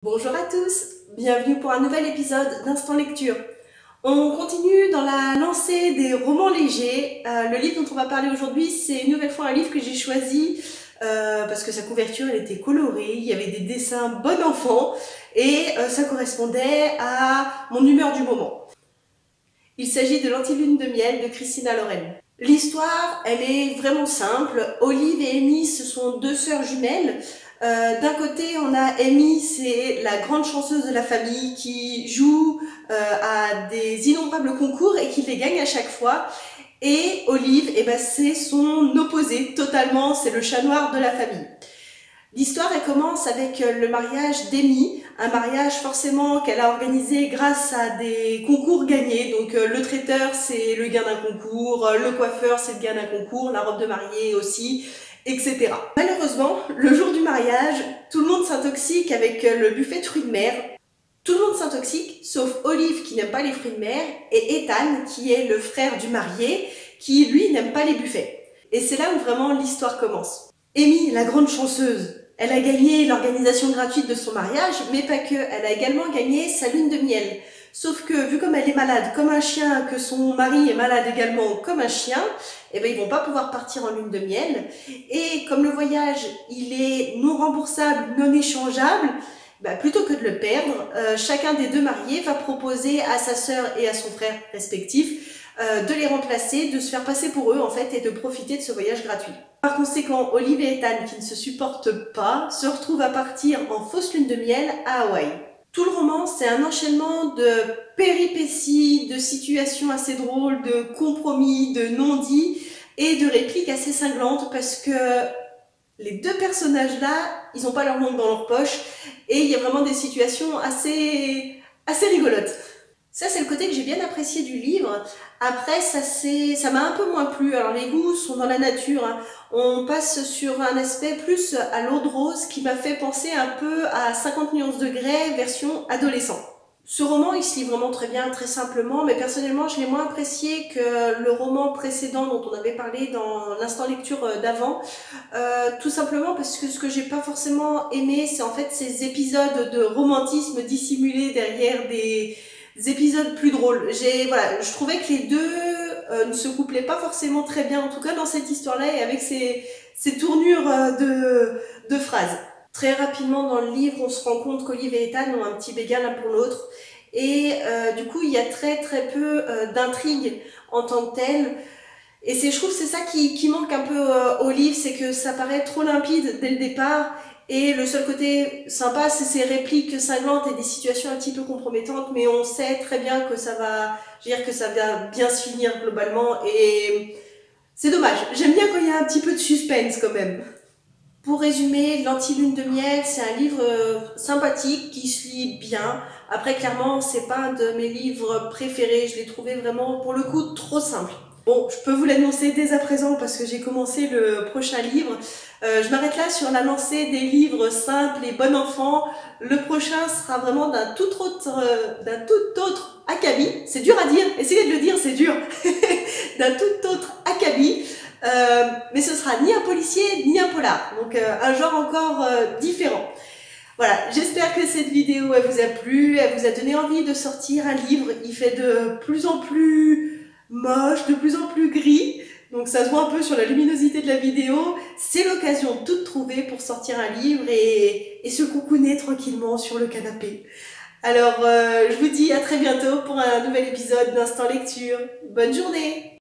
Bonjour à tous, bienvenue pour un nouvel épisode d'Instant Lecture. On continue dans la lancée des romans légers. Le livre dont on va parler aujourd'hui, c'est une nouvelle fois un livre que j'ai choisi parce que sa couverture elle était colorée, il y avait des dessins bon enfant et ça correspondait à mon humeur du moment. Il s'agit de L'Antilune de miel de Christina Loren. L'histoire, elle est vraiment simple. Olive et Amy, ce sont deux sœurs jumelles. D'un côté, on a Amy, c'est la grande chanceuse de la famille qui joue à des innombrables concours et qui les gagne à chaque fois. Et Olive, eh ben, c'est son opposé totalement, c'est le chat noir de la famille. L'histoire, elle commence avec le mariage d'Amy, un mariage forcément qu'elle a organisé grâce à des concours gagnés. Donc le traiteur, c'est le gain d'un concours, le coiffeur, c'est le gain d'un concours, la robe de mariée aussi, etc. Malheureusement, le jour du mariage, tout le monde s'intoxique avec le buffet de fruits de mer. Tout le monde s'intoxique, sauf Olive qui n'aime pas les fruits de mer, et Ethan, qui est le frère du marié, qui lui n'aime pas les buffets. Et c'est là où vraiment l'histoire commence. Amy, la grande chanceuse, elle a gagné l'organisation gratuite de son mariage, mais pas que, elle a également gagné sa lune de miel. Sauf que, vu comme elle est malade comme un chien, que son mari est malade également comme un chien, eh ben, ils vont pas pouvoir partir en lune de miel. Et comme le voyage, il est non remboursable, non échangeable, bah, plutôt que de le perdre, chacun des deux mariés va proposer à sa sœur et à son frère respectifs de les remplacer, de se faire passer pour eux en fait et de profiter de ce voyage gratuit. Par conséquent, Olive et Ethan, qui ne se supportent pas, se retrouvent à partir en fausse lune de miel à Hawaï. Tout le roman, c'est un enchaînement de péripéties, de situations assez drôles, de compromis, de non-dits et de répliques assez cinglantes parce que les deux personnages-là, ils n'ont pas leur langue dans leur poche et il y a vraiment des situations assez rigolotes. Ça, c'est le côté que j'ai bien apprécié du livre. Après, ça m'a un peu moins plu. Alors, les goûts sont dans la nature, hein. On passe sur un aspect plus à l'eau de rose qui m'a fait penser un peu à 50 nuances degrés version adolescent. Ce roman, il se lit vraiment très bien, très simplement, mais personnellement, je l'ai moins apprécié que le roman précédent dont on avait parlé dans l'instant lecture d'avant, tout simplement parce que ce que j'ai pas forcément aimé, c'est en fait ces épisodes de romantisme dissimulés derrière des épisodes plus drôles. Je trouvais que les deux ne se couplaient pas forcément très bien, en tout cas dans cette histoire-là, et avec ces tournures de phrases. Très rapidement dans le livre, on se rend compte qu'Olive et Ethan ont un petit béguin l'un pour l'autre. Et du coup, il y a très peu d'intrigue en tant que telle. Et je trouve que c'est ça qui manque un peu au livre, c'est que ça paraît trop limpide dès le départ. Et le seul côté sympa, c'est ces répliques cinglantes et des situations un petit peu compromettantes. Mais on sait très bien que ça va bien se finir globalement. Et c'est dommage. J'aime bien quand il y a un petit peu de suspense quand même. Pour résumer, L'Antilune de miel, c'est un livre sympathique qui se lit bien. Après, clairement, c'est pas un de mes livres préférés. Je l'ai trouvé vraiment, pour le coup, trop simple. Bon, je peux vous l'annoncer dès à présent parce que j'ai commencé le prochain livre. Je m'arrête là sur la lancée des livres simples et bon enfant. Le prochain sera vraiment d'un tout autre acabit. C'est dur à dire, essayez de le dire, c'est dur. D'un tout autre acabit. Mais ce sera ni un policier ni un polar, donc un genre encore différent. Voilà, j'espère que cette vidéo elle vous a plu, elle vous a donné envie de sortir un livre. Il fait de plus en plus moche, de plus en plus gris, donc ça se voit un peu sur la luminosité de la vidéo. C'est l'occasion de tout trouver pour sortir un livre et se coucouner tranquillement sur le canapé. Alors je vous dis à très bientôt pour un nouvel épisode d'Instant Lecture. Bonne journée!